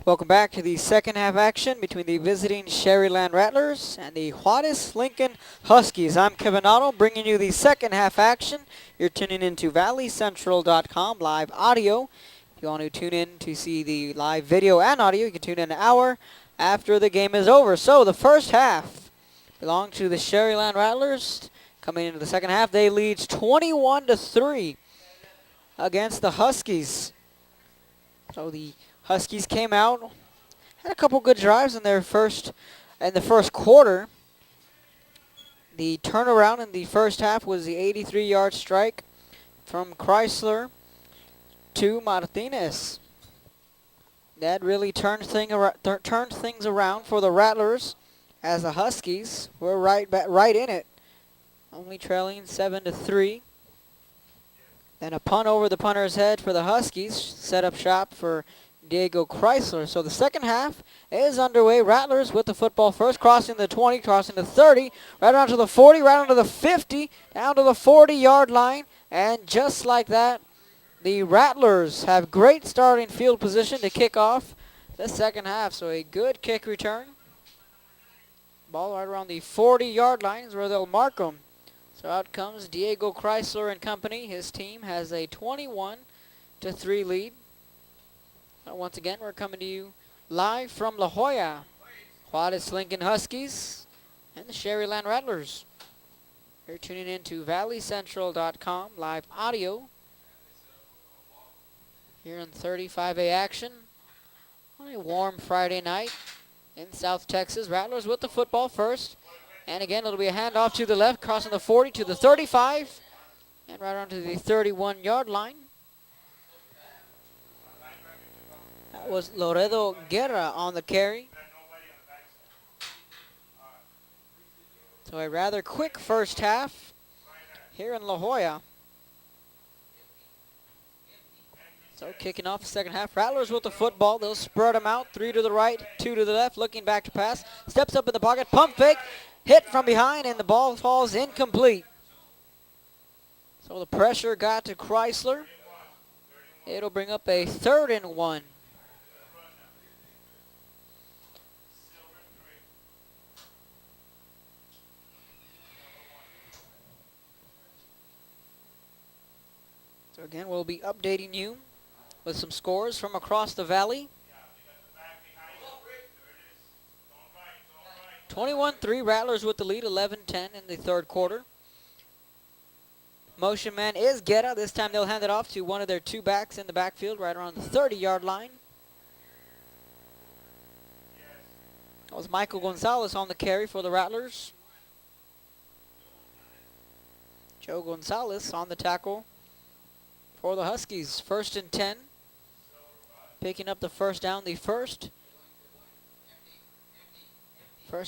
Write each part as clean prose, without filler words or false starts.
Welcome back to the second half action between the visiting Sharyland Rattlers and the Juarez-Lincoln Huskies. I'm Kevin Otto bringing you the second half action. You're tuning into valleycentral.com live audio. If you want to tune in to see the live video and audio, you can tune in an hour after the game is over. So the first half belongs to the Sharyland Rattlers. Coming into the second half, they lead 21-3 against the Huskies. So the Huskies came out, had a couple good drives in the first quarter. The turnaround in the first half was the 83-yard strike from Chrysler to Martinez. That really turned things around for the Rattlers, as the Huskies were right in it, only trailing 7-3. Then a punt over the punter's head for the Huskies, set up shop for Diego Chrysler. So the second half is underway. Rattlers with the football first, crossing the 20, crossing the 30, right onto the 40, right onto the 50, down to the 40-yard line. And just like that, the Rattlers have great starting field position to kick off the second half. So a good kick return. Ball right around the 40-yard line is where they'll mark them. So out comes Diego Chrysler and company. His team has a 21-3 lead. Once again, we're coming to you live from La Joya. Juarez-Lincoln Huskies and the Sharyland Rattlers. You're tuning in to valleycentral.com live audio. Here in 35A action on a warm Friday night in South Texas. Rattlers with the football first. And again, it'll be a handoff to the left, crossing the 40 to the 35. And right onto the 31-yard line. That was Loredo Guerra on the carry. So a rather quick first half here in La Joya. So kicking off the second half. Rattlers with the football. They'll spread them out. 3 to the right, 2 to the left. Looking back to pass. Steps up in the pocket. Pump fake. Hit from behind, and the ball falls incomplete. So the pressure got to Chrysler. It'll bring up a 3rd and 1. So again, we'll be updating you with some scores from across the valley. 21-3, Rattlers with the lead, 11-10 in the third quarter. Motion man is Guerra. This time they'll hand it off to one of their two backs in the backfield right around the 30-yard line. That was Michael Gonzalez on the carry for the Rattlers. Joe Gonzalez on the tackle for the Huskies. 1st and 10. Picking up the first down, the first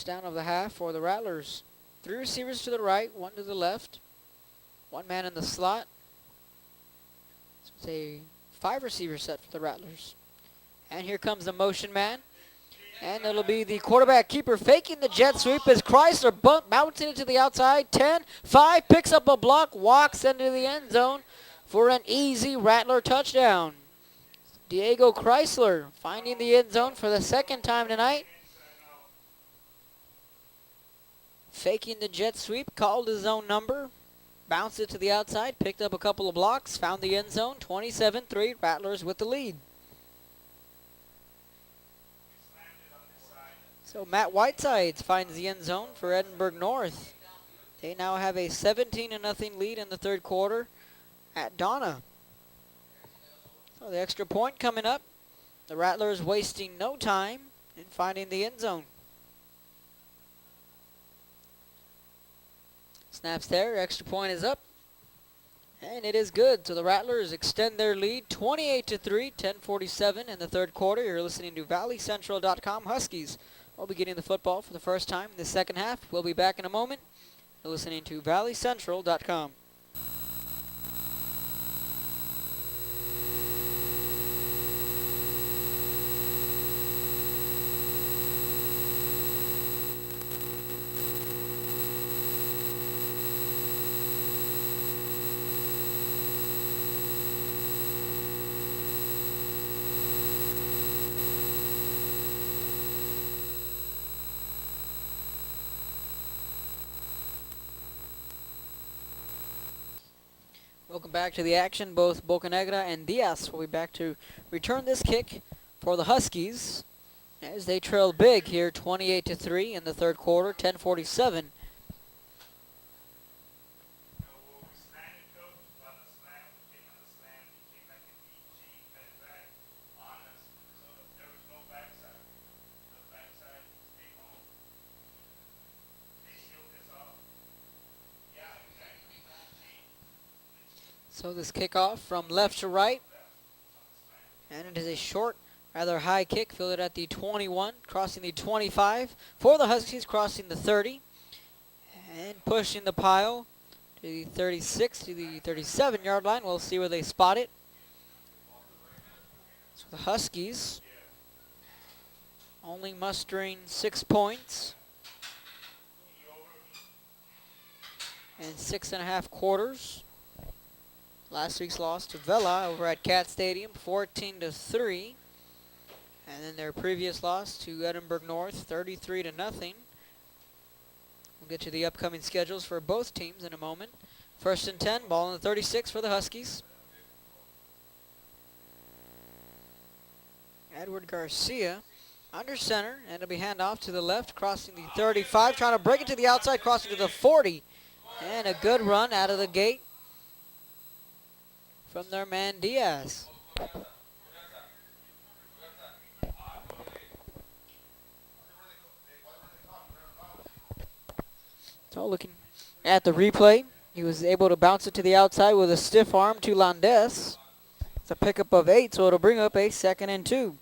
down of the half for the Rattlers. 3 receivers to the right, 1 to the left. 1 man in the slot. So it's a 5 receiver set for the Rattlers. And here comes the motion man. And it'll be the quarterback keeper faking the jet sweep as Chrysler bouncing it to the outside. 10, 5, picks up a block, walks into the end zone for an easy Rattler touchdown. Diego Chrysler finding the end zone for the second time tonight. Faking the jet sweep, called his own number, bounced it to the outside, picked up a couple of blocks, found the end zone. 27-3, Rattlers with the lead. So Matt Whitesides finds the end zone for Edinburgh North. They now have a 17-0 lead in the third quarter at Donna. So the extra point coming up. The Rattlers wasting no time in finding the end zone. Snaps there, extra point is up, and it is good. So the Rattlers extend their lead 28-3, 10:47 in the third quarter. You're listening to valleycentral.com. Huskies will be getting the football for the first time in the second half. We'll be back in a moment. You're listening to valleycentral.com. Welcome back to the action. Both Bocanegra and Diaz will be back to return this kick for the Huskies as they trail big here 28-3 in the third quarter, 10:47. So this kickoff from left to right, and it is a short, rather high kick fielded at the 21, crossing the 25 for the Huskies, crossing the 30, and pushing the pile to the 36 to the 37-yard line. We'll see where they spot it. So the Huskies only mustering 6 points in 6.5 quarters. Last week's loss to Vela over at Cat Stadium, 14-3. And then their previous loss to Edinburgh North, 33-0. We'll get to the upcoming schedules for both teams in a moment. 1st and 10, ball on the 36 for the Huskies. Edward Garcia under center, and it'll be handoff to the left, crossing the 35, trying to break it to the outside, crossing to the 40. And a good run out of the gate from their man Diaz. So looking at the replay, he was able to bounce it to the outside with a stiff arm to Landes. It's a pickup of 8, so it'll bring up a 2nd and 2.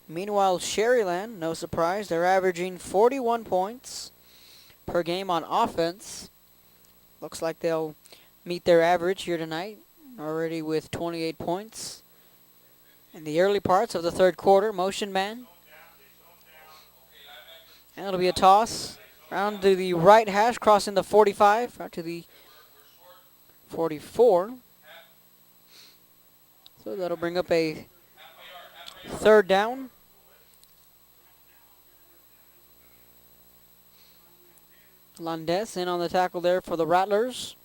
Meanwhile, Sharyland, no surprise, they're averaging 41 points per game on offense. Looks like they'll meet their average here tonight, already with 28 points. In the early parts of the third quarter, motion man. And it'll be a toss around to the right hash, crossing the 45, out to the 44. So that'll bring up a 3rd down. Landes in on the tackle there for the Rattlers.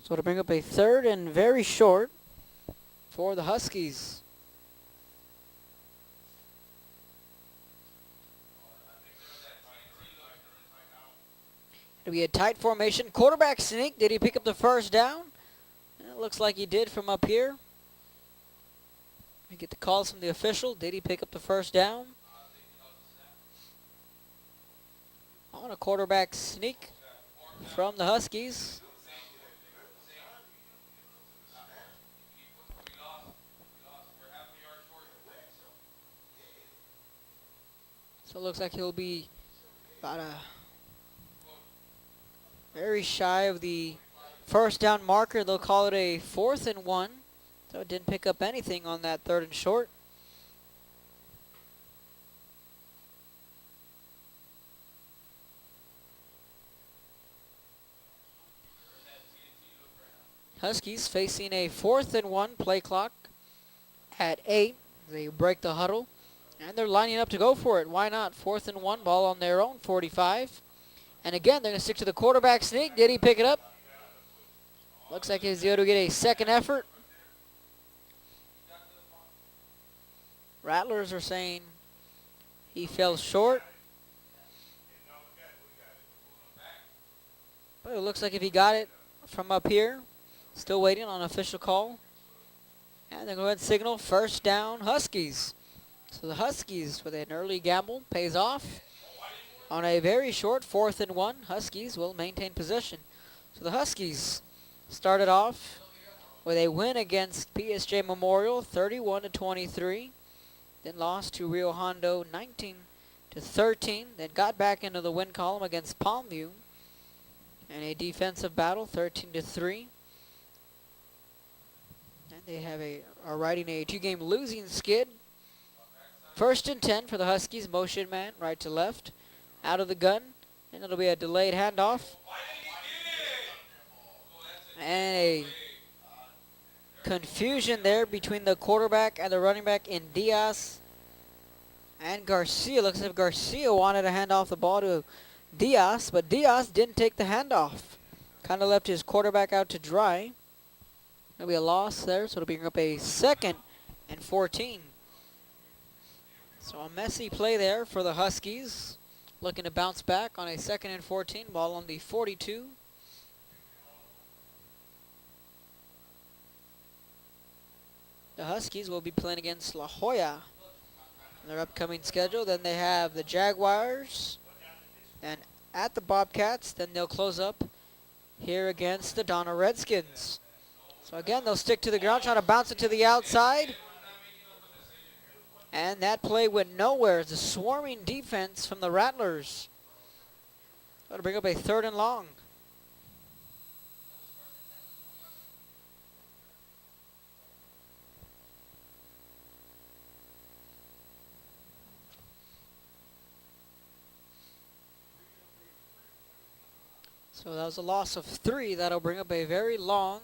So to bring up a 3rd and very short for the Huskies. It'll be a tight formation. Quarterback sneak. Did he pick up the 1st down? It looks like he did from up here. We get the calls from the official. Did he pick up the 1st down? On a quarterback sneak from the Huskies. So it looks like he'll be about very shy of the 1st down marker. They'll call it a 4th and 1. So it didn't pick up anything on that 3rd and short. Huskies facing a 4th and 1 play clock at 8. They break the huddle, and they're lining up to go for it. Why not? 4th and 1, ball on their own 45. And again, they're going to stick to the quarterback sneak. Did he pick it up? Looks like he's able to get a 2nd effort. Rattlers are saying he fell short. But it looks like if he got it from up here, still waiting on official call. And they're going to go ahead and signal 1st down Huskies. So the Huskies with an early gamble pays off. On a very short 4th and 1, Huskies will maintain possession. So the Huskies started off with a win against PSJ Memorial, 31-23. Then lost to Rio Hondo, 19-13. Then got back into the win column against Palmview in a defensive battle, 13-3. And they have are riding a 2-game losing skid. 1st and 10 for the Huskies. Motion man, right to left, out of the gun, and it'll be a delayed handoff. And a confusion there between the quarterback and the running back in Diaz. And Garcia, looks as if Garcia wanted to hand off the ball to Diaz, but Diaz didn't take the handoff. Kind of left his quarterback out to dry. There'll be a loss there, so it'll bring up a 2nd and 14. So a messy play there for the Huskies. Looking to bounce back on a 2nd and 14. Ball on the 42. The Huskies will be playing against La Joya in their upcoming schedule. Then they have the Jaguars. And at the Bobcats, then they'll close up here against the Donna Redskins. So again, they'll stick to the ground, trying to bounce it to the outside. And that play went nowhere. It's a swarming defense from the Rattlers. That'll bring up a 3rd and long. So that was a loss of 3. That'll bring up a very long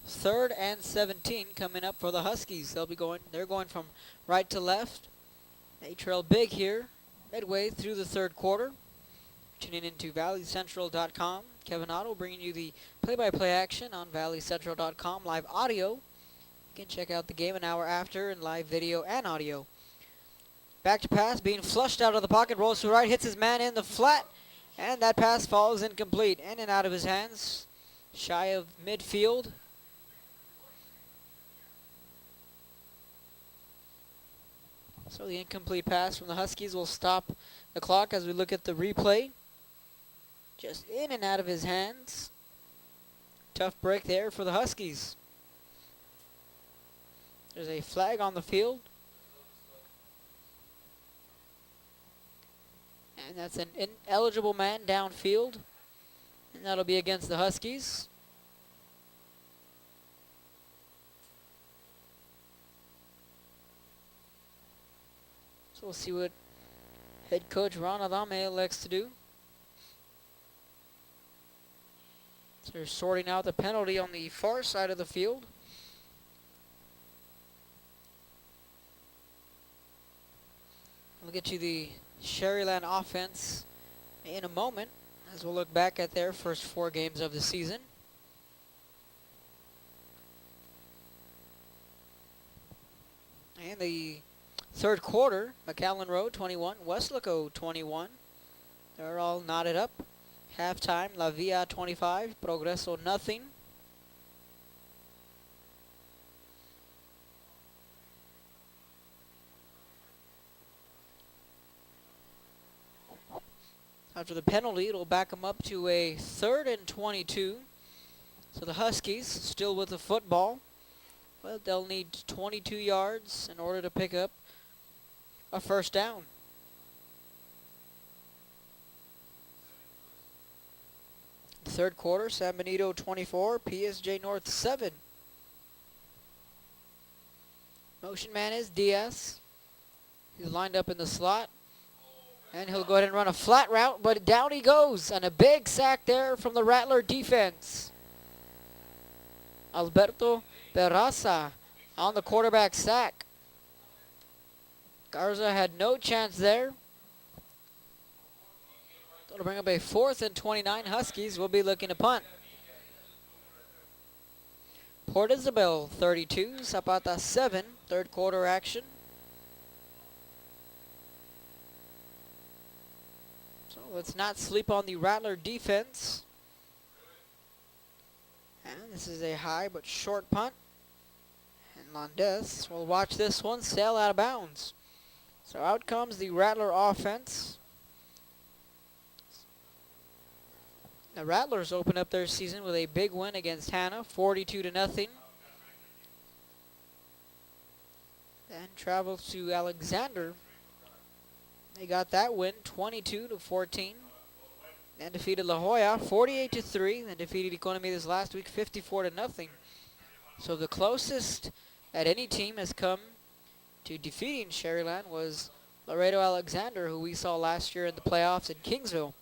3rd and 17 coming up for the Huskies. They're going from right to left. They trail big here midway through the 3rd quarter. Tuning into valleycentral.com. Kevin Otto bringing you the play-by-play action on valleycentral.com live audio. You can check out the game an hour after in live video and audio. Back to pass, being flushed out of the pocket, rolls to the right, hits his man in the flat, and that pass falls incomplete. In and out of his hands, shy of midfield. So the incomplete pass from the Huskies will stop the clock as we look at the replay. Just in and out of his hands. Tough break there for the Huskies. There's a flag on the field. And that's an ineligible man downfield. And that'll be against the Huskies. So we'll see what head coach Ron Adame elects to do. So they're sorting out the penalty on the far side of the field. We'll get to the Sharyland offense in a moment as we'll look back at their first 4 games of the season. And the 3rd quarter, McAllen Road 21, Westlaco 21. They're all knotted up. Halftime, La Villa 25, Progreso nothing. After the penalty, it'll back them up to a 3rd and 22. So the Huskies still with the football. Well, they'll need 22 yards in order to pick up a 1st down. The 3rd quarter, San Benito 24, PSJ North 7. Motion man is Diaz. He's lined up in the slot. And he'll go ahead and run a flat route, but down he goes. And a big sack there from the Rattler defense. Alberto Peraza on the quarterback sack. Garza had no chance there. That'll bring up a 4th and 29. Huskies will be looking to punt. Port Isabel 32, Zapata 7, 3rd quarter action. So let's not sleep on the Rattler defense. And this is a high but short punt. And Londes will watch this one sail out of bounds. So out comes the Rattler offense. The Rattlers open up their season with a big win against Hannah, 42-0. Then travel to Alexander. They got that win, 22-14. Then defeated La Joya, 48-3. Then defeated Economy this last week, 54-0. So the closest that any team has come to defeating Sharyland was Laredo Alexander, who we saw last year in the playoffs in Kingsville.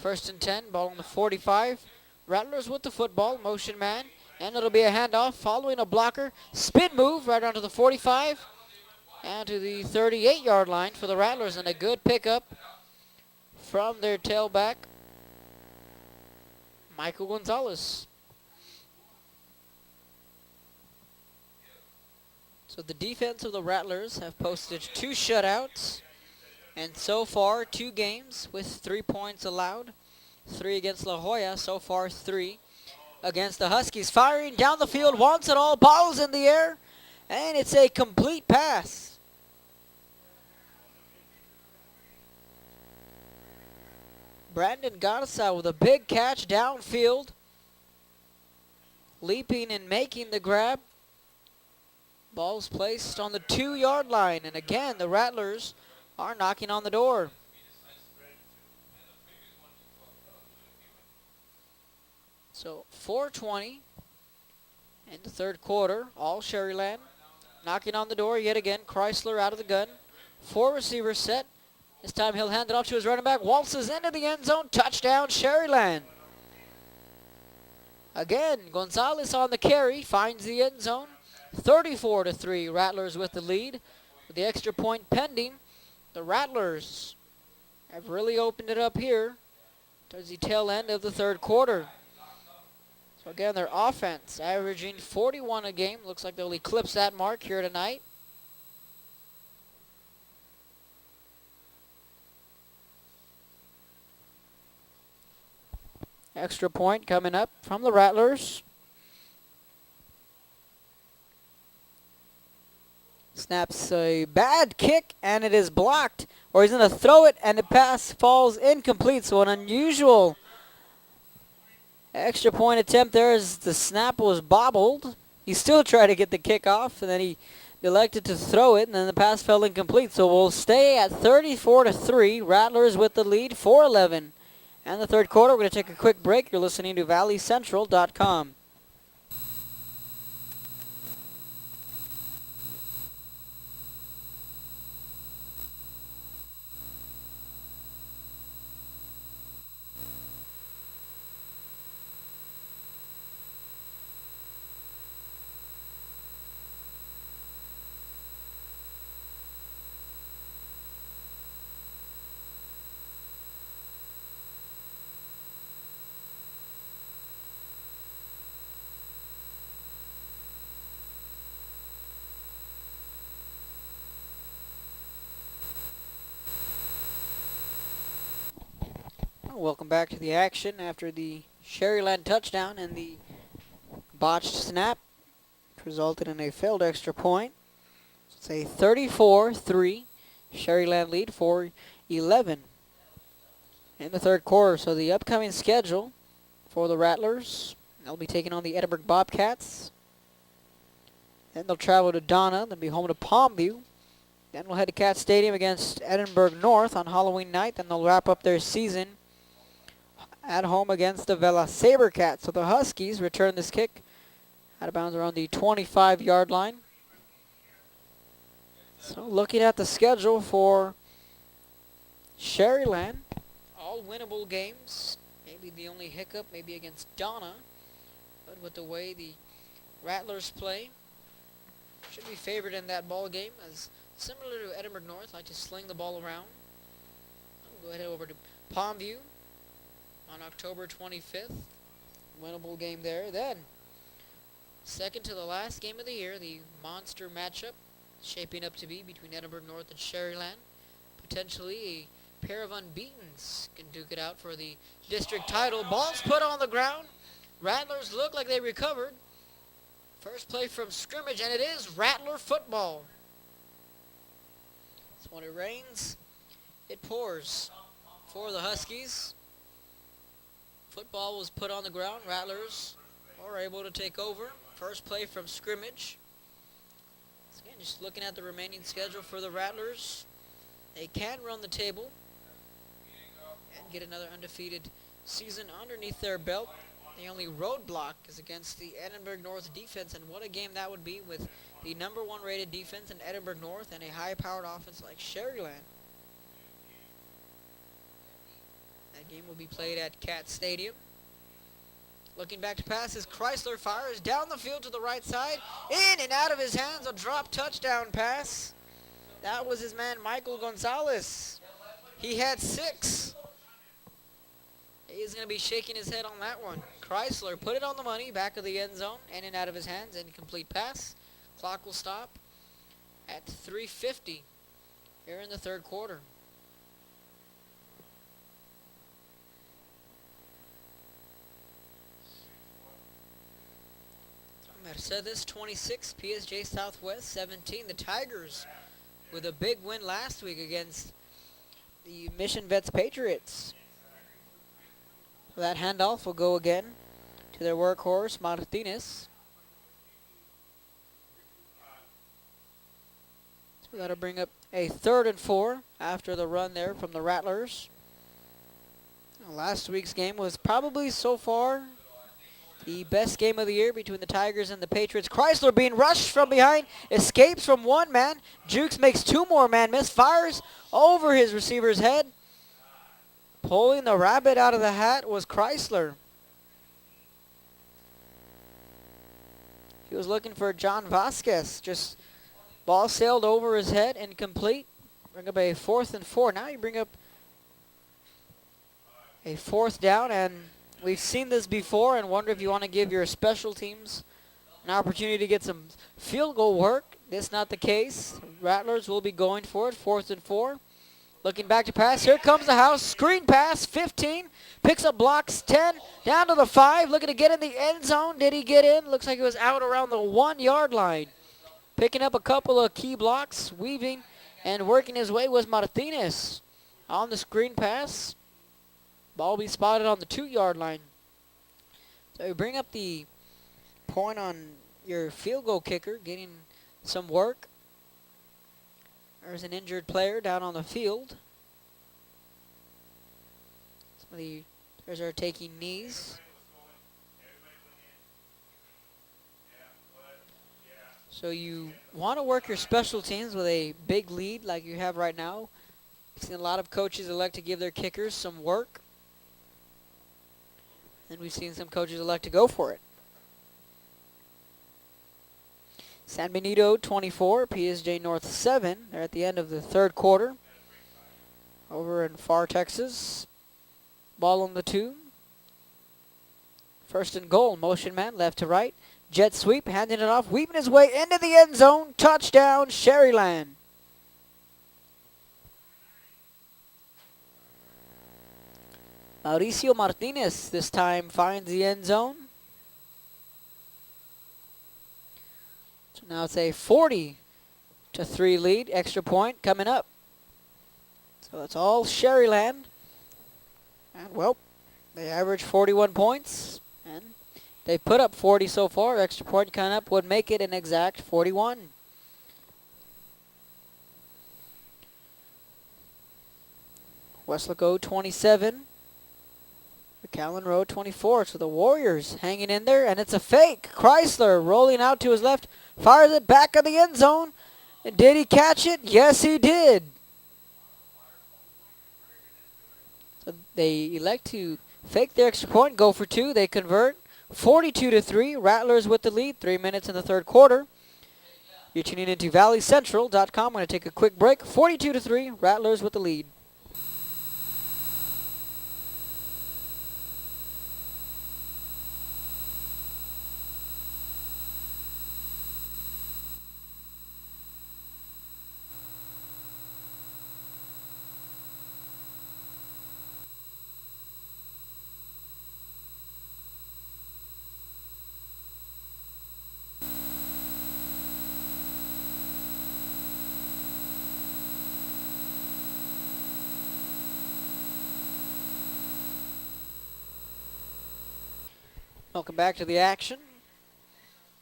1st and 10, ball on the 45. Rattlers with the football, motion man. And it'll be a handoff following a blocker. Spin move right onto the 45 and to the 38-yard line for the Rattlers, and a good pickup from their tailback, Michael Gonzalez. So the defense of the Rattlers have posted 2 shutouts, and so far 2 games with 3 points allowed. 3 against La Jolla, so far 3 against the Huskies. Firing down the field, wants it all, ball's in the air, and it's a complete pass. Brandon Garza with a big catch downfield, leaping and making the grab. Ball's placed on the 2-yard line, and again the Rattlers are knocking on the door. So 4:20 in the third quarter, all Sharyland. Knocking on the door yet again, Chrysler out of the gun. 4 receivers set. This time he'll hand it off to his running back. Waltzes into the end zone. Touchdown, Sharyland. Again, Gonzalez on the carry. Finds the end zone. 34-3, Rattlers with the lead. With the extra point pending, the Rattlers have really opened it up here towards the tail end of the third quarter. So again, their offense averaging 41 a game. Looks like they'll eclipse that mark here tonight. Extra point coming up from the Rattlers. Snaps a bad kick, and it is blocked. Or he's going to throw it, and the pass falls incomplete. So an unusual extra point attempt there as the snap was bobbled. He still tried to get the kick off, and then he elected to throw it, and then the pass fell incomplete. So we'll stay at 34-3. Rattlers with the lead, 4:11. And the third quarter, we're going to take a quick break. You're listening to ValleyCentral.com. Welcome back to the action after the Sharyland touchdown and the botched snap, which resulted in a failed extra point. It's a 34-3 Sharyland lead for 11 in the third quarter. So the upcoming schedule for the Rattlers, they'll be taking on the Edinburgh Bobcats. Then they'll travel to Donna, then be home to Palmview. Then we'll head to Cat Stadium against Edinburgh North on Halloween night. Then they'll wrap up their season at home against the Vela Sabercats. So the Huskies return this kick out of bounds around the 25-yard line. So looking at the schedule for Sharyland, all winnable games. Maybe the only hiccup maybe against Donna, but with the way the Rattlers play, should be favored in that ball game, as similar to Edinburgh North, like to sling the ball around. We'll go ahead over to Palmview on October 25th. Winnable game there. Then, second to the last game of the year, the monster matchup shaping up to be between Edinburgh North and Sharyland. Potentially a pair of unbeatens can duke it out for the district title. Ball's put on the ground. Rattlers look like they recovered. First play from scrimmage, and it is Rattler football. So when it rains, it pours for the Huskies. Football was put on the ground. Rattlers are able to take over. First play from scrimmage. So again, just looking at the remaining schedule for the Rattlers, they can run the table and get another undefeated season underneath their belt. The only roadblock is against the Edinburgh North defense, and what a game that would be with the number 1 rated defense in Edinburgh North and a high-powered offense like Sharyland. That game will be played at Cat Stadium. Looking back to pass as Chrysler fires down the field to the right side. In and out of his hands, a drop touchdown pass. That was his man, Michael Gonzalez. He had 6. He's going to be shaking his head on that one. Chrysler put it on the money, back of the end zone, in and out of his hands, incomplete pass. Clock will stop at 3:50 here in the third quarter. Mercedes 26, PSG Southwest 17. The Tigers with a big win last week against the Mission Vets Patriots. That handoff will go again to their workhorse, Martinez. So we got to bring up a 3rd and 4 after the run there from the Rattlers. Last week's game was probably so far the best game of the year between the Tigers and the Patriots. Chrysler being rushed from behind, escapes from one man. Jukes makes 2 more man miss, fires over his receiver's head. Pulling the rabbit out of the hat was Chrysler. He was looking for John Vasquez. Just ball sailed over his head, incomplete. Bring up a 4th and 4. Now you bring up a 4th down, and we've seen this before and wonder if you want to give your special teams an opportunity to get some field goal work. This not the case. Rattlers will be going for it, 4th and 4. Looking back to pass. Here comes the house. Screen pass, 15. Picks up blocks, 10. Down to the 5. Looking to get in the end zone. Did he get in? Looks like he was out around the 1-yard line. Picking up a couple of key blocks. Weaving and working his way was Martinez. On the screen pass. Ball be spotted on the 2-yard line. So you bring up the point on your field goal kicker, getting some work. There's an injured player down on the field. Some of the players are taking knees. So you want to work your special teams with a big lead like you have right now. I've seen a lot of coaches elect to give their kickers some work. And we've seen some coaches elect to go for it. San Benito 24, PSJ North 7. They're at the end of the third quarter. Over in Far Texas. Ball on the 2. 1st and goal. Motion man left to right. Jet sweep. Handing it off. Weaving his way into the end zone. Touchdown, Sharyland. Mauricio Martinez this time finds the end zone. So now it's a 40-3 lead. Extra point coming up. So it's all Sharyland. And, well, they average 41 points. And they put up 40 so far. Extra point coming up would make it an exact 41. Westlaco 27. McAllen Road 24. So the Warriors hanging in there, and it's a fake. Chrysler rolling out to his left, fires it back of the end zone. And did he catch it? Yes, he did. So they elect to fake their extra point, go for 2. They convert. 42-3. Rattlers with the lead. 3 minutes in the third quarter. You're tuning into ValleyCentral.com. I'm going to take a quick break. 42-3. Rattlers with the lead. Welcome back to the action.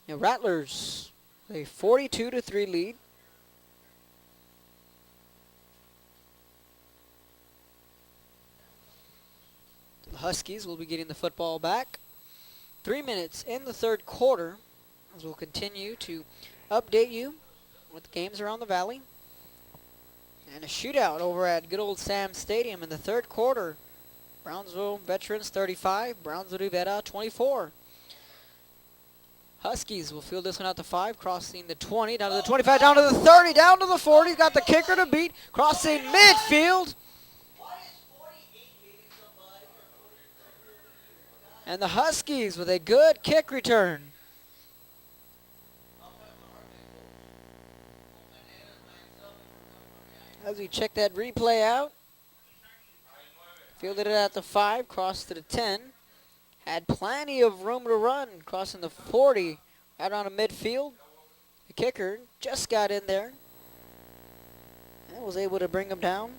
Now, Rattlers, a 42-3 lead. The Huskies will be getting the football back. 3 minutes in the third quarter, as we'll continue to update you with the games around the valley. And a shootout over at good old Sam Stadium in the third quarter. Brownsville Veterans 35, Brownsville Rivera 24. Huskies will field this one out to 5, crossing the 20, down to the 25, down to the 30, down to the 40. Got the kicker to beat, crossing midfield. And the Huskies with a good kick return. As we check that replay out, fielded it at the 5, crossed to the 10. Had plenty of room to run, crossing the 40, right on the midfield. The kicker just got in there and was able to bring him down.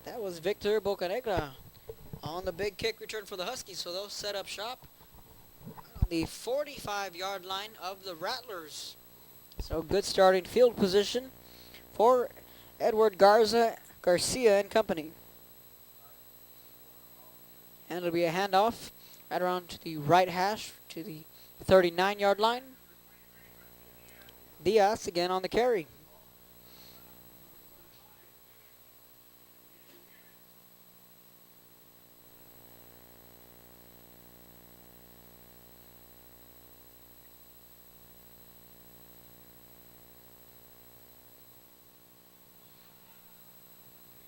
That was Victor Bocanegra on the big kick return for the Huskies. So they'll set up shop on the 45-yard line of the Rattlers. So good starting field position for Edward Garcia and company. And it'll be a handoff right around to the right hash to the 39-yard line. Diaz again on the carry.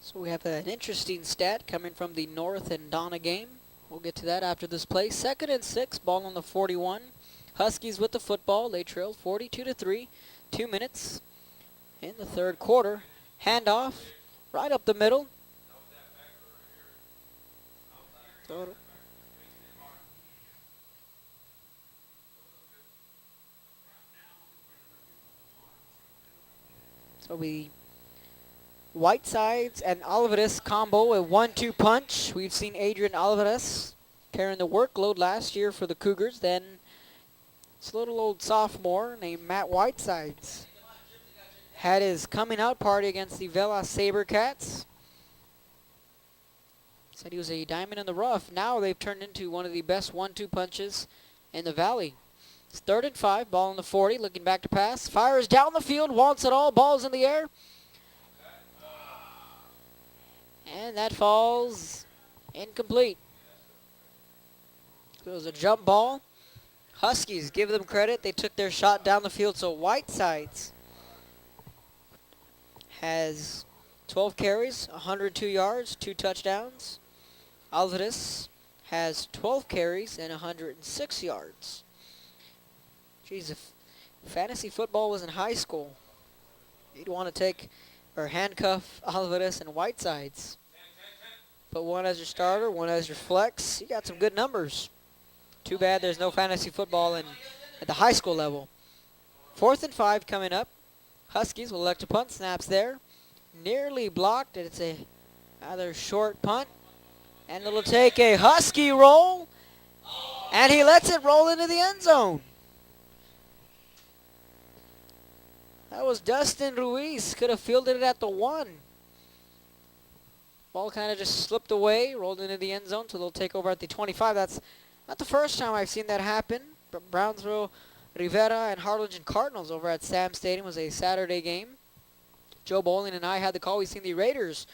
So we have an interesting stat coming from the North and Donna game. We'll get to that after this play. 2nd and 6, ball on the 41. Huskies with the football. They trail 42-3. 2 minutes in the third quarter. Handoff right up the middle. So we Whitesides and Alvarez combo, a 1-2 punch. We've seen Adrian Alvarez carrying the workload last year for the Cougars. Then this little old sophomore named Matt Whitesides had his coming out party against the Vela Sabercats. Said he was a diamond in the rough. Now they've turned into one of the best 1-2 punches in the Valley. It's 3rd and 5, ball on the 40, looking back to pass. Fires down the field, wants it all, ball's in the air. And that falls incomplete. It was a jump ball. Huskies, give them credit. They took their shot down the field. So Whitesides has 12 carries, 102 yards, 2 touchdowns. Alvarez has 12 carries and 106 yards. Geez, if fantasy football was in high school, you'd want to take or handcuff Alvarez and Whitesides. Put one as your starter, one as your flex. You got some good numbers. Too bad there's no fantasy football at the high school level. 4th and 5 coming up. Huskies will elect to punt. Snaps there. Nearly blocked. It's a rather short punt. And it'll take a Husky roll. And he lets it roll into the end zone. That was Dustin Ruiz. Could have fielded it at the 1. Ball kind of just slipped away, rolled into the end zone, so they'll take over at the 25. That's not the first time I've seen that happen. Brownsville, Rivera, and Harlingen Cardinals over at Sam Stadium was a Saturday game. Joe Bowling and I had the call. We've seen the Raiders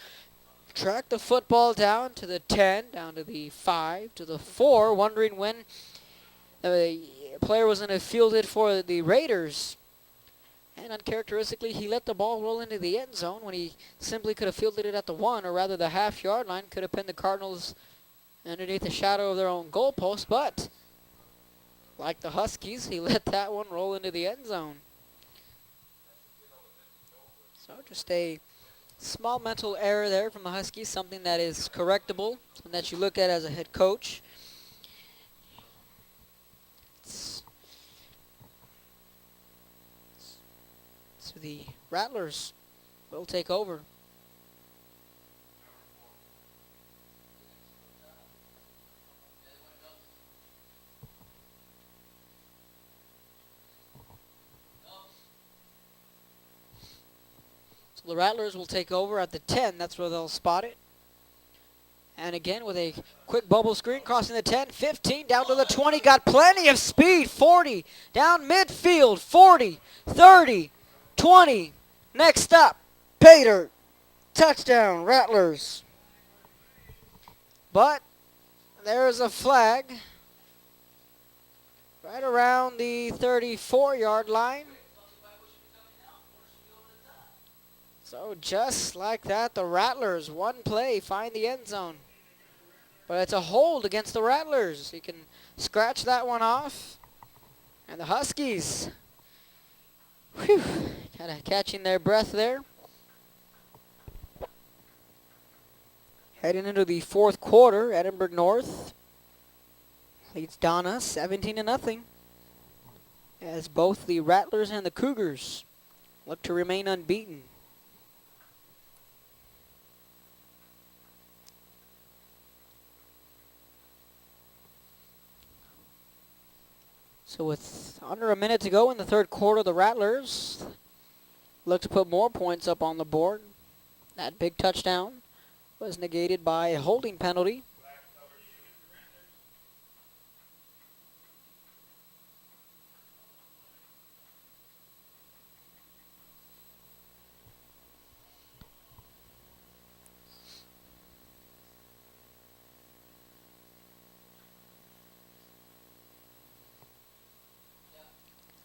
track the football down to the 10, down to the 5, to the 4, wondering when the player was going to field it for the Raiders. And uncharacteristically, he let the ball roll into the end zone when he simply could have fielded it at the 1, or rather the half-yard line. Could have pinned the Cardinals underneath the shadow of their own goalpost, but like the Huskies, he let that one roll into the end zone. So just a small mental error there from the Huskies, something that is correctable, something that you look at as a head coach. So the Rattlers will take over. So the Rattlers will take over at the 10. That's where they'll spot it. And again with a quick bubble screen, crossing the 10, 15, down to the 20. Got plenty of speed, 40, down midfield, 40, 30, 20. Next up, Pater. Touchdown, Rattlers. But there's a flag right around the 34-yard line. So just like that, the Rattlers, one play, find the end zone. But it's a hold against the Rattlers. You can scratch that one off. And the Huskies, kind of catching their breath there. Heading into the fourth quarter, Edinburgh North leads Donna 17-0. As both the Rattlers and the Cougars look to remain unbeaten. So with under a minute to go in the third quarter, the Rattlers look to put more points up on the board. That big touchdown was negated by a holding penalty.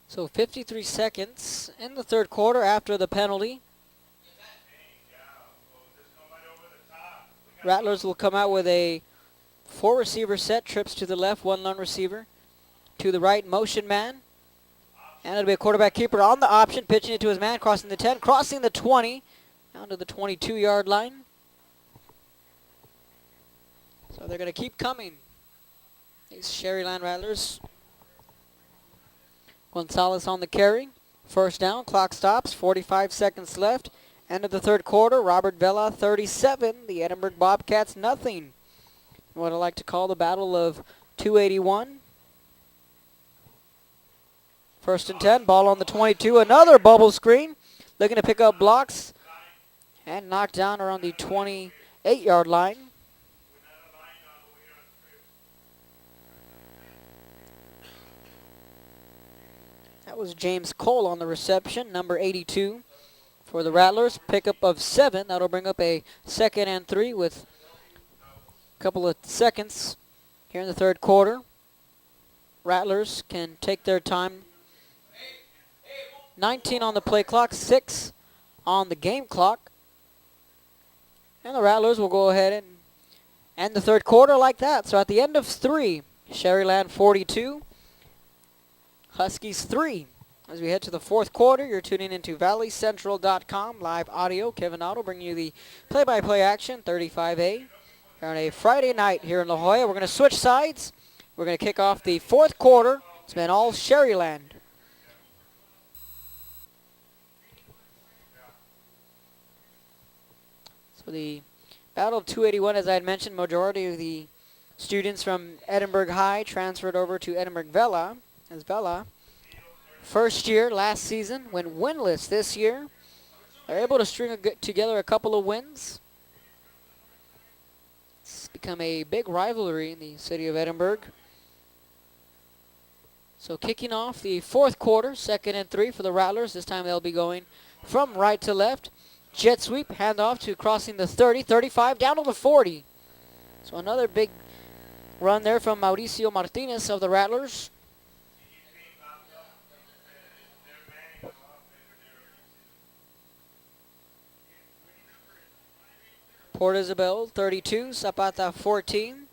So 53 seconds in the third quarter after the penalty. Rattlers will come out with a 4-receiver set, trips to the left, one lone receiver. To the right, motion man. And it'll be a quarterback keeper on the option, pitching it to his man, crossing the 10, crossing the 20, down to the 22-yard line. So they're going to keep coming, these Sharyland Rattlers. Gonzalez on the carry. First down, clock stops, 45 seconds left. End of the third quarter, Robert Vela 37, the Edinburgh Bobcats nothing. What I like to call the battle of 281. First and 10, ball on the 22, another bubble screen. Looking to pick up blocks and knocked down around the 28-yard line. That was James Cole on the reception, number 82 for the Rattlers. Pickup of 7. That'll bring up a 2nd and 3 with a couple of seconds here in the third quarter. Rattlers can take their time. 19 on the play clock, 6 on the game clock. And the Rattlers will go ahead and end the third quarter like that. So at the end of 3, Sharyland 42, Huskies 3. As we head to the fourth quarter, you're tuning into valleycentral.com, live audio. Kevin Otto bringing you the play-by-play action, 35A. Here on a Friday night here in La Jolla. We're going to switch sides. We're going to kick off the fourth quarter. It's been all Sharyland. So the Battle of 281, as I had mentioned, majority of the students from Edinburgh High transferred over to Edinburgh Vela. As Vela, first year last season, went winless this year. They're able to string together a couple of wins. It's become a big rivalry in the city of Edinburgh. So kicking off the fourth quarter, 2nd and 3 for the Rattlers. This time they'll be going from right to left. Jet sweep, handoff to crossing the 30, 35, down to the 40. So another big run there from Mauricio Martinez of the Rattlers. Port Isabel 32, Zapata 14.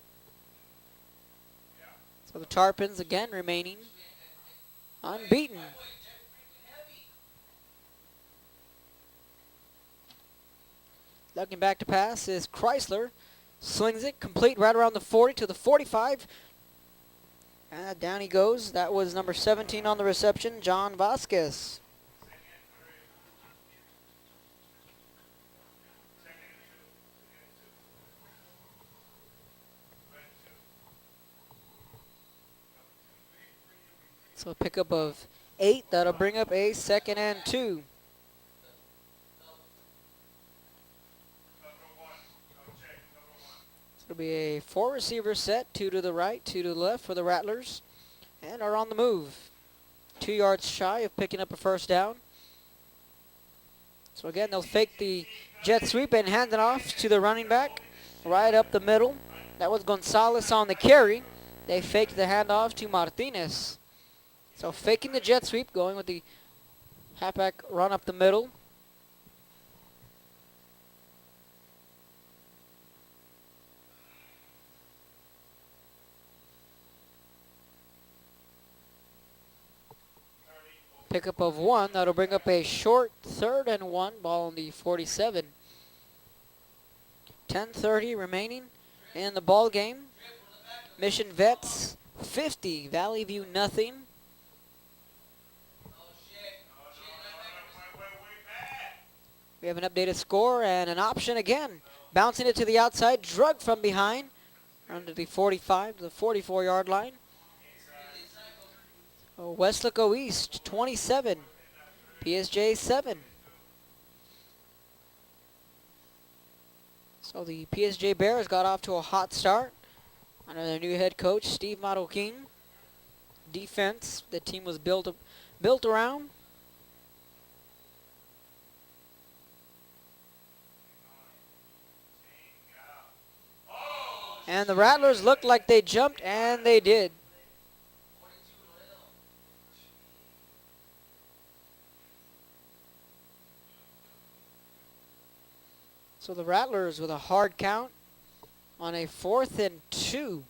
So the Tarpons again remaining unbeaten. Looking back to pass is Chrysler. Slings it complete right around the 40 to the 45. And down he goes. That was number 17 on the reception, John Vasquez. So a pickup of 8. That'll bring up a 2nd and 2. So it'll be a 4-receiver set, 2 to the right, 2 to the left for the Rattlers, and are on the move. 2 yards shy of picking up a first down. So again, they'll fake the jet sweep and hand it off to the running back right up the middle. That was Gonzalez on the carry. They faked the handoff to Martinez. So faking the jet sweep, going with the halfback run up the middle. Pickup of 1. That'll bring up a short 3rd and 1. Ball on the 47. 10:30 remaining in the ball game. Mission Vets 50. Valley View nothing. We have an updated score and an option again. Bouncing it to the outside. Drug from behind. Under the 45 to the 44-yard line. Westlaco East, 27. PSJ, 7. So the PSJ Bears got off to a hot start under their new head coach, Steve Marroquin. Defense, the team was built around. And the Rattlers looked like they jumped, and they did. So the Rattlers with a hard count on a 4th and 2.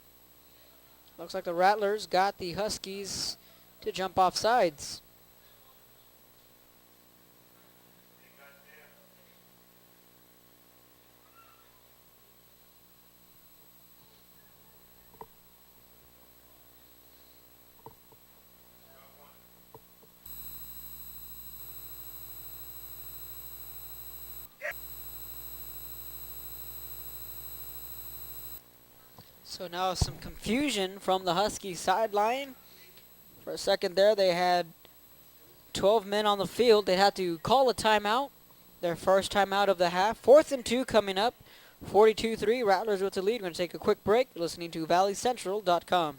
Looks like the Rattlers got the Huskies to jump off sides. So now some confusion from the Huskies sideline. For a second there, they had 12 men on the field. They had to call a timeout, their first timeout of the half. 4th and 2 coming up. 42-3, Rattlers with the lead. We're going to take a quick break. You're listening to valleycentral.com.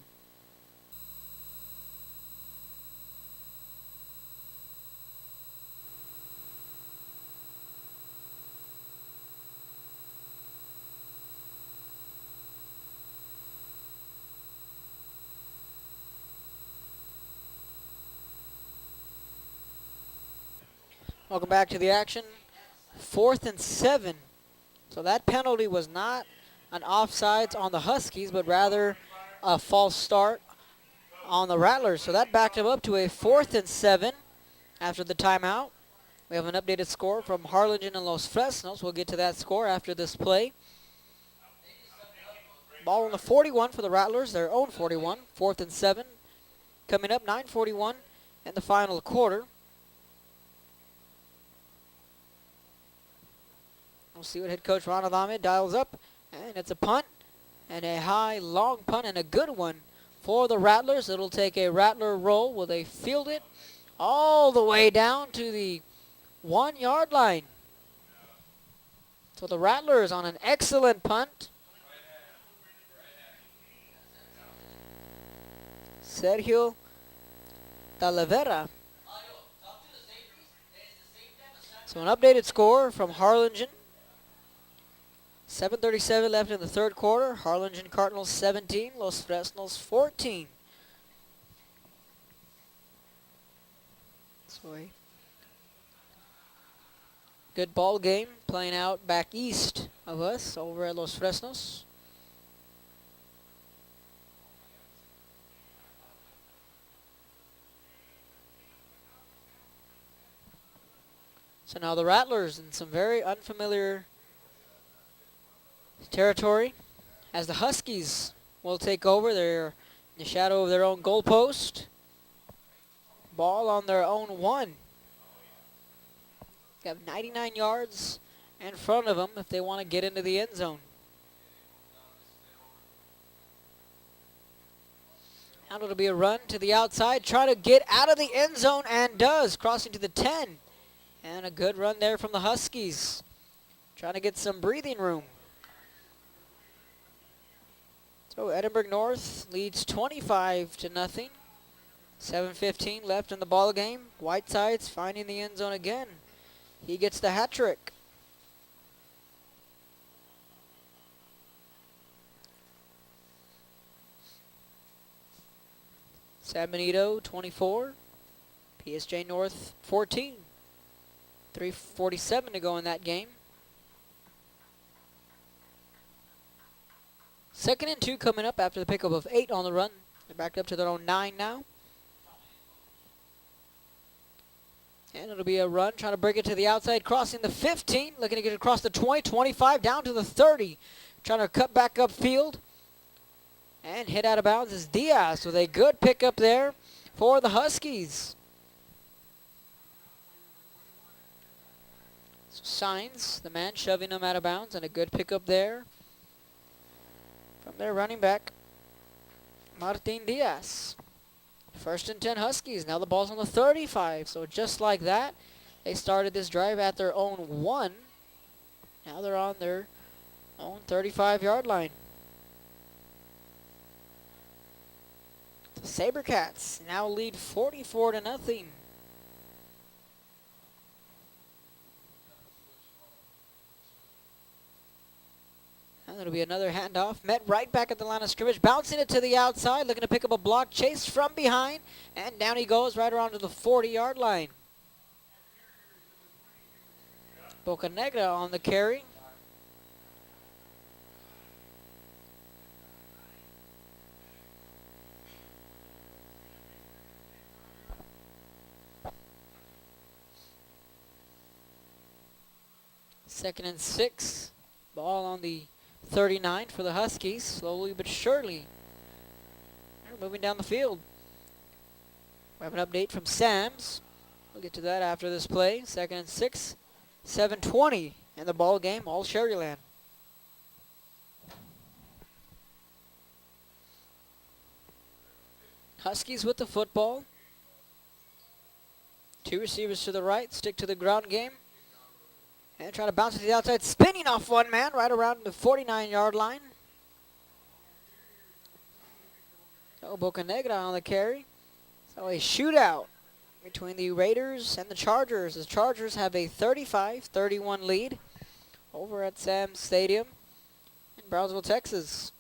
Welcome back to the action. 4th and 7. So that penalty was not an offsides on the Huskies, but rather a false start on the Rattlers. So that backed them up to a 4th and 7 after the timeout. We have an updated score from Harlingen and Los Fresnos. We'll get to that score after this play. Ball on the 41 for the Rattlers, their own 41. 4th and 7. Coming up, 9:41 in the final quarter. We'll see what head coach Ron Adame dials up. And it's a punt. And a high, long punt and a good one for the Rattlers. It'll take a Rattler roll. Will they field it all the way down to the 1-yard line? So the Rattlers on an excellent punt. Sergio Talavera. So an updated score from Harlingen. 7:37 left in the third quarter. Harlingen Cardinals 17, Los Fresnos 14. So a good ball game playing out back east of us over at Los Fresnos. So now the Rattlers in some very unfamiliar territory as the Huskies will take over. They're in the shadow of their own goalpost. Ball on their own 1. They have 99 yards in front of them if they want to get into the end zone. Now it'll be a run to the outside, try to get out of the end zone, and does, crossing to the 10. And a good run there from the Huskies, trying to get some breathing room. So Edinburgh North leads 25-0. 7:15 left in the ball game. Whiteside's finding the end zone again. He gets the hat trick. San Benito 24, PSJ North 14. 3:47 to go in that game. 2nd and 2 coming up after the pickup of 8 on the run. They're back up to their own 9 now. And it'll be a run, trying to break it to the outside, crossing the 15, looking to get it across the 20, 25, down to the 30. Trying to cut back upfield. And hit out of bounds is Diaz with a good pickup there for the Huskies. So Signs, the man shoving him out of bounds, and a good pickup there from their running back, Martin Diaz. 1st and 10 Huskies. Now the ball's on the 35. So just like that, they started this drive at their own 1. Now they're on their own 35-yard line. The Sabercats now lead 44-0. And it'll be another handoff. Met right back at the line of scrimmage. Bouncing it to the outside. Looking to pick up a block. Chased from behind. And down he goes right around to the 40-yard line. Bocanegra on the carry. Second and 6. Ball on the 39 for the Huskies. Slowly but surely, they're moving down the field. We have an update from Sam's. We'll get to that after this play. 2nd and 6. 7:20 in the ball game. All Sharyland. Huskies with the football. 2 receivers to the right. Stick to the ground game. And trying to bounce it to the outside, spinning off one man right around the 49-yard line. So Bocanegra on the carry. So a shootout between the Raiders and the Chargers. The Chargers have a 35-31 lead over at Sam's Stadium in Brownsville, Texas.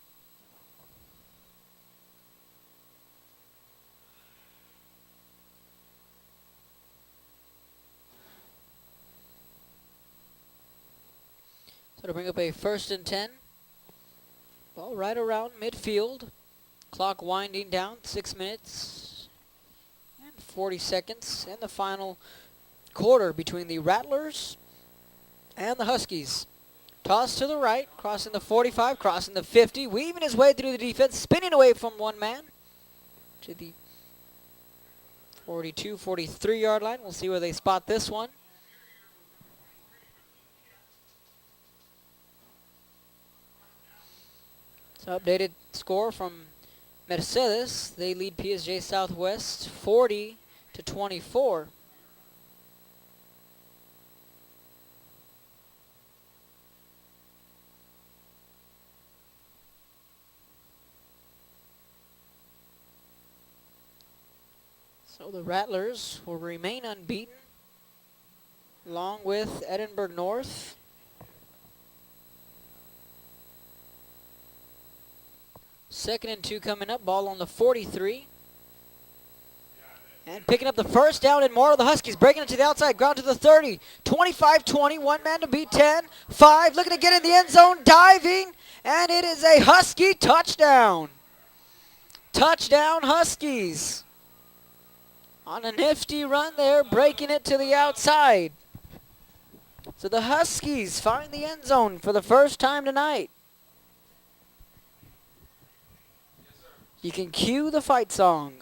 So to bring up a 1st and 10. Ball right around midfield. Clock winding down. 6 minutes and 40 seconds. And the final quarter between the Rattlers and the Huskies. Toss to the right. Crossing the 45. Crossing the 50. Weaving his way through the defense. Spinning away from one man to the 42, 43-yard line. We'll see where they spot this one. So updated score from Mercedes. They lead PSJ Southwest 40-24. So the Rattlers will remain unbeaten along with Edinburgh North. Second and 2 coming up. Ball on the 43. And picking up the first down and more of the Huskies. Breaking it to the outside. Ground to the 30. 25-20. One man to beat 10. 5. Looking to get in the end zone. Diving. And it is a Husky touchdown. Touchdown Huskies. On a nifty run there. Breaking it to the outside. So the Huskies find the end zone for the first time tonight. You can cue the fight song.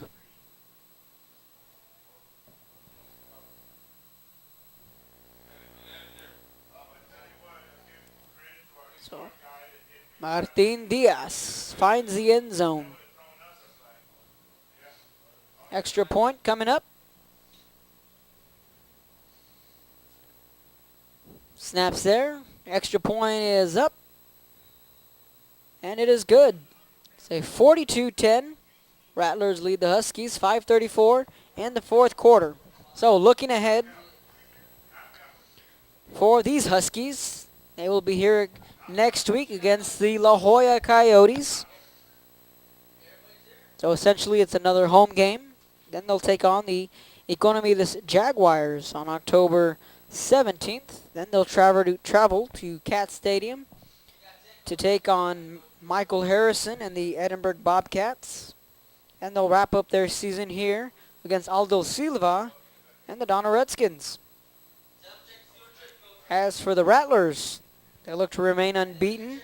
So, Martin Diaz finds the end zone. Extra point coming up. Snaps there. Extra point is up. And it is good. Say 42-10. Rattlers lead the Huskies 5:34 in the 4th quarter. So looking ahead for these Huskies, they will be here next week against the La Jolla Coyotes. So essentially it's another home game. Then they'll take on the Economidis Jaguars on October 17th. Then they'll travel to Cat Stadium to take on Michael Harrison and the Edinburgh Bobcats. And they'll wrap up their season here against Aldo Silva and the Donna Redskins. As for the Rattlers, they look to remain unbeaten.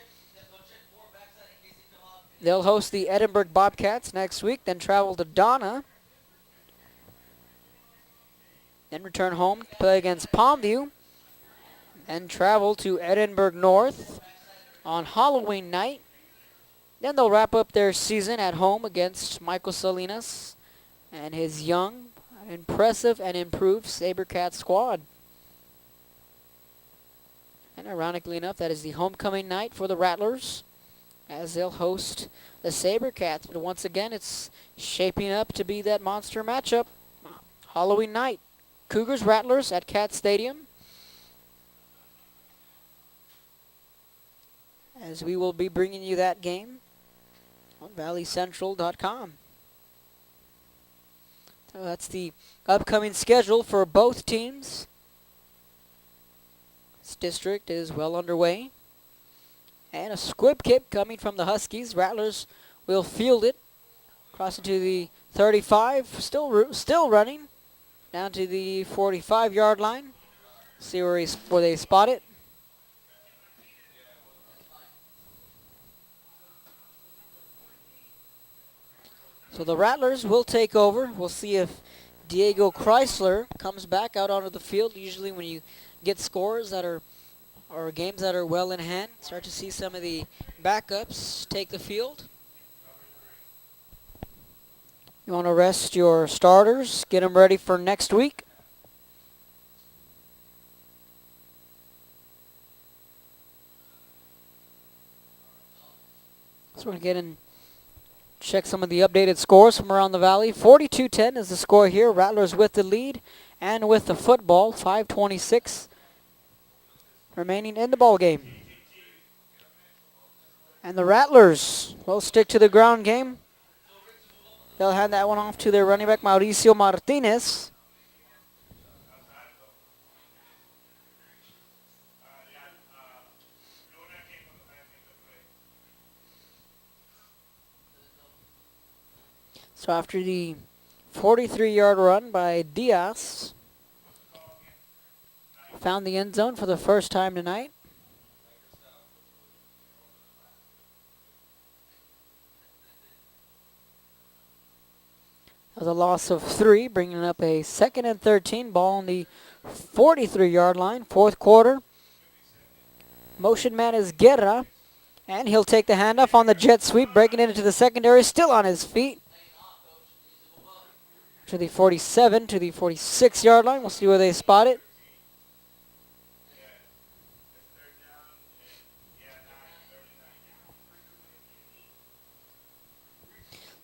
They'll host the Edinburgh Bobcats next week, then travel to Donna, then return home to play against Palmview, and travel to Edinburgh North on Halloween night. Then they'll wrap up their season at home against Michael Salinas and his young, impressive, and improved SaberCat squad. And ironically enough, that is the homecoming night for the Rattlers, as they'll host the SaberCats. But once again, it's shaping up to be that monster matchup. Halloween night, Cougars Rattlers at Cat Stadium. As we will be bringing you that game on valleycentral.com. So that's the upcoming schedule for both teams. This district is well underway. And a squib kick coming from the Huskies. Rattlers will field it. Crossing to the 35. Still running. Down to the 45-yard line. See where they spot it. So the Rattlers will take over. We'll see if Diego Chrysler comes back out onto the field. Usually when you get scores that are or games that are well in hand, start to see some of the backups take the field. You want to rest your starters, get them ready for next week. So we're going to get in, check some of the updated scores from around the valley. 42-10 is the score here. Rattlers with the lead and with the football. 5:26 remaining in the ball game. And the Rattlers will stick to the ground game. They'll hand that one off to their running back, Mauricio Martinez. So after the 43-yard run by Diaz, found the end zone for the first time tonight. That was a loss of 3, bringing up a 2nd and 13, ball on the 43-yard line. Fourth quarter. Motion man is Guerra, and he'll take the handoff on the jet sweep, breaking it into the secondary, still on his feet. To the 47, to the 46-yard line. We'll see where they spot it.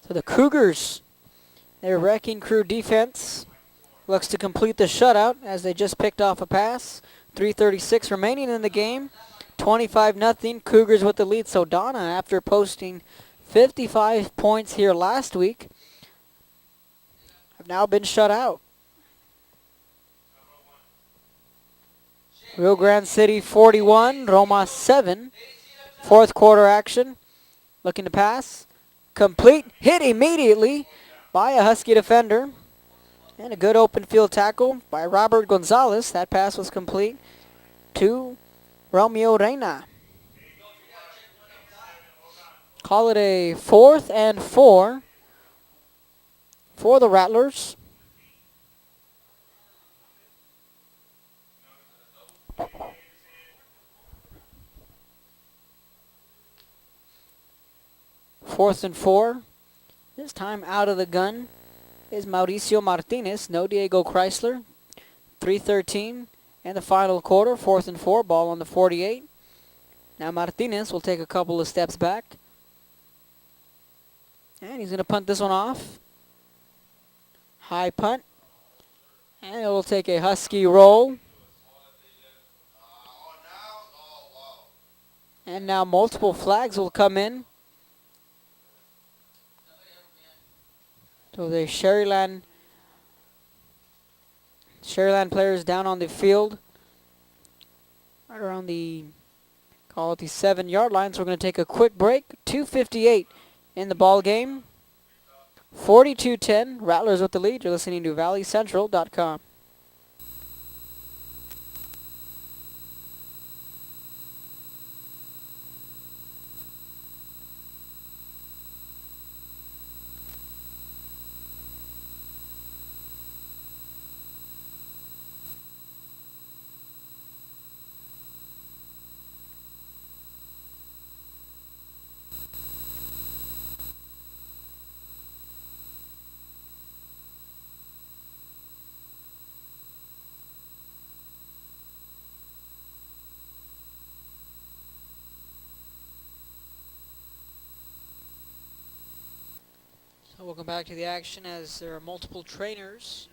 So the Cougars, their wrecking crew defense, looks to complete the shutout as they just picked off a pass. 3:36 remaining in the game. 25-0, Cougars with the lead. So Donna, after posting 55 points here last week, have now been shut out. Rio Grande City 41, Roma 7. Fourth quarter action. Looking to pass. Complete. Hit immediately by a Husky defender. And a good open field tackle by Robert Gonzalez. That pass was complete to Romeo Reina. Call it a 4th and 4 for the Rattlers. Fourth and 4. This time out of the gun is Mauricio Martinez. No Diego Chrysler. 3:13 and the final quarter. 4th and 4. Ball on the 48. Now Martinez will take a couple of steps back. And he's going to punt this one off. High punt. And it will take a Husky roll. And now multiple flags will come in. So the Sharyland players down on the field, right around the, call it the 7-yard line. So we're going to take a quick break. 2:58 in the ball game. 42-10, Rattlers with the lead. You're listening to ValleyCentral.com. So welcome back to the action, as there are multiple trainers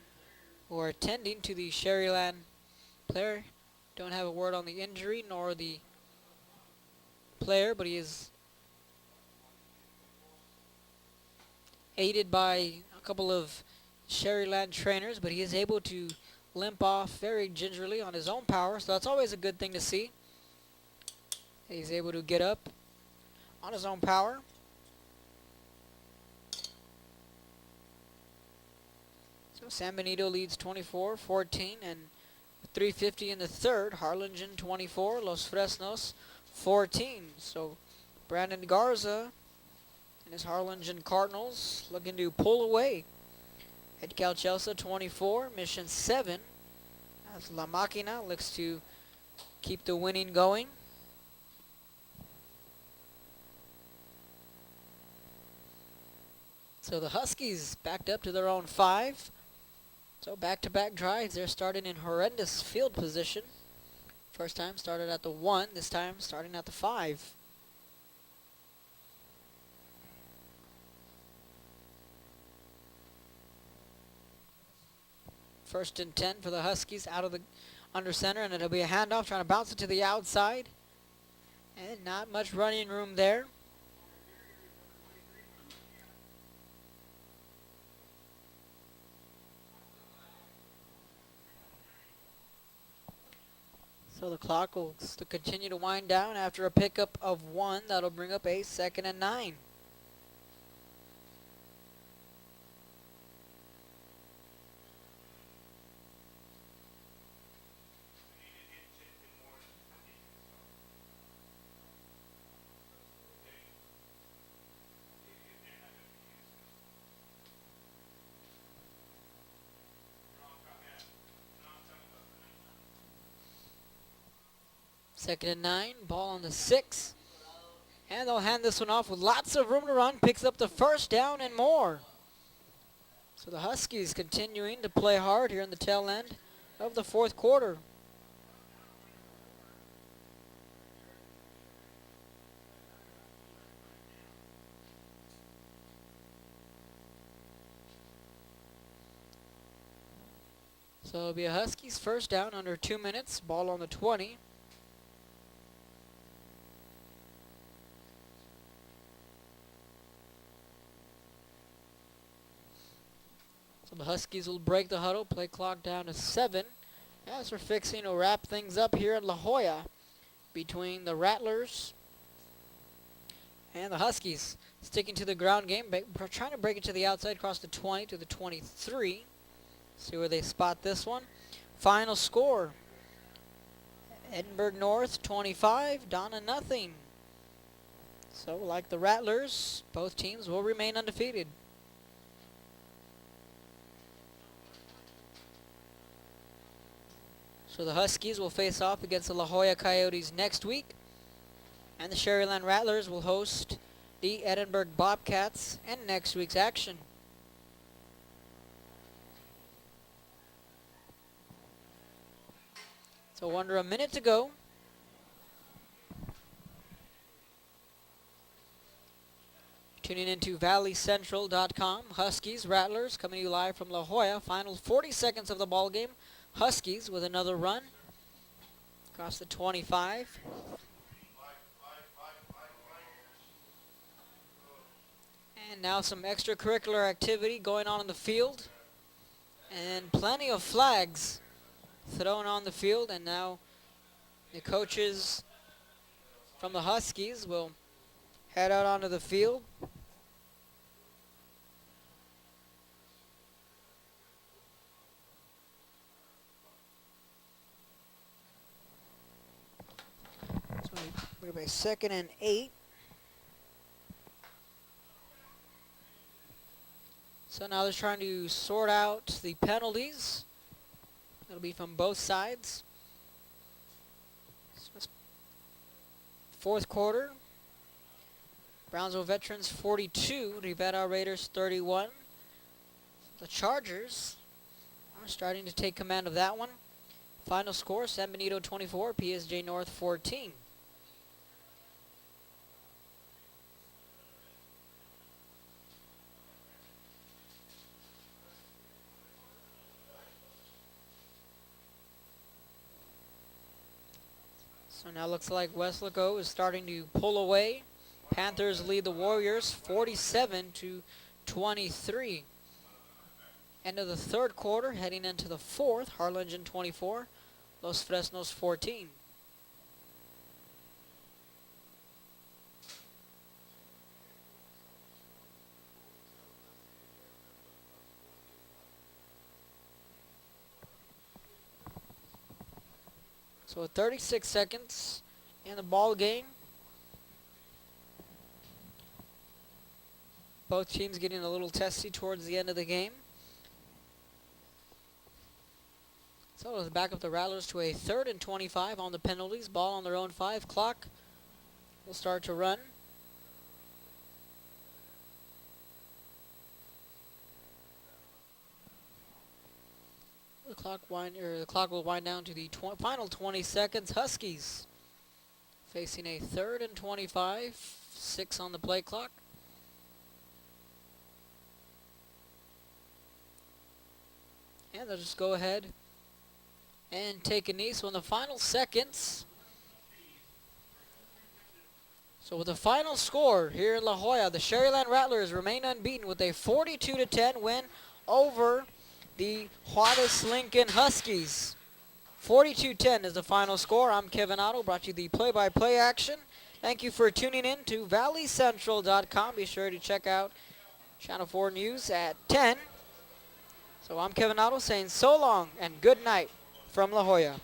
who are attending to the Sharyland player. Don't have a word on the injury nor the player, but he is aided by a couple of Sharyland trainers, but he is able to limp off very gingerly on his own power, so that's always a good thing to see. He's able to get up on his own power. So San Benito leads 24-14, and 3:50 in the third, Harlingen 24, Los Fresnos 14. So Brandon Garza and his Harlingen Cardinals looking to pull away. At Calchelsa 24, Mission 7, as La Máquina looks to keep the winning going. So the Huskies backed up to their own 5. So back-to-back drives. They're starting in horrendous field position. First time started at the 1, this time starting at the 5. First and 10 for the Huskies out of the under center, and it'll be a handoff trying to bounce it to the outside. And not much running room there. So the clock will continue to wind down after a pickup of 1. That'll bring up a 2nd and 9. Second and 9, ball on the 6. And they'll hand this one off with lots of room to run. Picks up the first down and more. So the Huskies continuing to play hard here in the tail end of the fourth quarter. So it'll be a Huskies first down under 2 minutes. Ball on the 20. So the Huskies will break the huddle, play clock down to 7. As we're fixing to wrap things up here at La Joya between the Rattlers and the Huskies. Sticking to the ground game, trying to break it to the outside, across the 20 to the 23. See where they spot this one. Final score, Edinburgh North 25, Donna nothing. So like the Rattlers, both teams will remain undefeated. So the Huskies will face off against the La Joya Coyotes next week. And the Sharyland Rattlers will host the Edinburgh Bobcats in next week's action. So under a minute to go. Tuning into ValleyCentral.com. Huskies, Rattlers coming to you live from La Joya. Final 40 seconds of the ball game. Huskies with another run across the 25. And And now some extracurricular activity going on in the field. And plenty of flags thrown on the field. And now the coaches from the Huskies will head out onto the field. So we're going to be 2nd and 8. So now they're trying to sort out the penalties. It'll be from both sides. So 4th quarter. Brownsville Veterans 42, Nevada Raiders 31. The Chargers are starting to take command of that one. Final score, San Benito 24, PSJ North 14. So now looks like Weslaco is starting to pull away. Panthers lead the Warriors 47-23. End of the 3rd quarter, heading into the 4th. Harlingen 24, Los Fresnos 14. So 36 seconds in the ball game. Both teams getting a little testy towards the end of the game. So let's back up the Rattlers to a 3rd and 25 on the penalties. Ball on their own 5. Clock will start to run. The clock will wind down to the final 20 seconds. Huskies facing a 3rd and 25. 6 on the play clock. And they'll just go ahead and take a knee. So in the final seconds, so with the final score here in La Joya, the Sharyland Rattlers remain unbeaten with a 42-10 win over the Juarez-Lincoln Huskies. 42-10 is the final score. I'm Kevin Otto, brought you the play-by-play action. Thank you for tuning in to valleycentral.com. Be sure to check out Channel 4 News at 10. So I'm Kevin Otto saying so long and good night from La Joya.